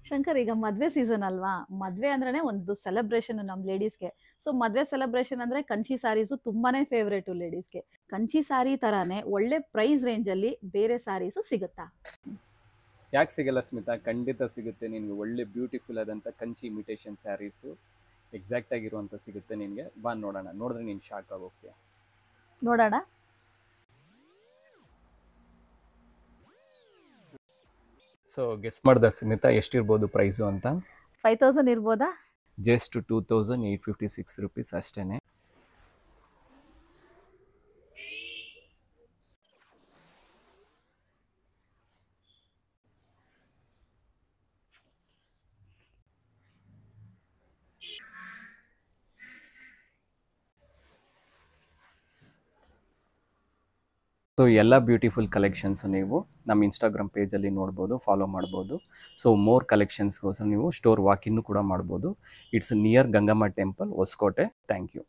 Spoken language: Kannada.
ಶಂಕರ್, ಈಗ ಮದ್ವೆ ಸೀಸನ್ ಅಲ್ವಾ? ಮದ್ವೆ ಅಂದ್ರೇನೆ ಒಂದು ಸೆಲೆಬ್ರೇಷನ್ ನಮ್ ಲೇಡೀಸ್ಗೆ. ಸೊ ಮದ್ವೆ ಸೆಲೆಬ್ರೇಷನ್ ಅಂದ್ರೆ ಕಂಚಿ ಸಾರೀಸು ತುಂಬಾನೇ ಫೇವ್ರೇಟ್ ಲೇಡೀಸ್ಗೆ. ಕಂಚಿ ಸಾರಿ ತರಾನೇ ಒಳ್ಳೆ ಪ್ರೈಸ್ ರೇಂಜ್ ಅಲ್ಲಿ ಬೇರೆ ಸಾರೀಸು ಸಿಗುತ್ತಾ? ಯಾಕೆ ಸಿಗಲ್ಲ ಸ್ಮಿತಾ? ಖಂಡಿತ ಸಿಗುತ್ತೆ ನಿನಗೆ. ಒಳ್ಳೆ ಬ್ಯೂಟಿಫುಲ್ ಆದಂಥ ಕಂಚಿ ಇಮಿಟೇಷನ್ ಸ್ಯಾರೀಸು ಎಕ್ಸಾಕ್ಟ್ ಆಗಿರುವಂಥ ಸಿಗುತ್ತೆ ನಿನಗೆ. ಬಾ ನೋಡೋಣ, ನೋಡಿದ್ರೆ ನೀನು ಶಾಕ್ ಆಗೋಗ್ತೀಯ. ನೋಡೋಣ. ಸೊ ಗೆಸ್ ಮಾಡ್ದ ಸ್ಮಿತಾ ಎಷ್ಟಿರ್ಬೋದು ಪ್ರೈಸು ಅಂತ? 5000 ಇರ್ಬೋದಾ? ಜಸ್ಟ್ 2856 ರುಪೀಸ್ ಅಷ್ಟೇ. ಸೊ ಎಲ್ಲ ಬ್ಯೂಟಿಫುಲ್ ಕಲೆಕ್ಷನ್ಸ್ ನೀವು ನಮ್ಮ ಇನ್ಸ್ಟಾಗ್ರಾಮ್ ಪೇಜಲ್ಲಿ ನೋಡ್ಬೋದು, ಫಾಲೋ ಮಾಡ್ಬೋದು. ಸೊ ಮೋರ್ ಕಲೆಕ್ಷನ್ಸ್ಗೋಸ್ಕರ ನೀವು ಸ್ಟೋರ್ ವಾಕಿನ್ನು ಕೂಡ ಮಾಡ್ಬೋದು. It's near Gangamma temple, Hosakote. Thank you.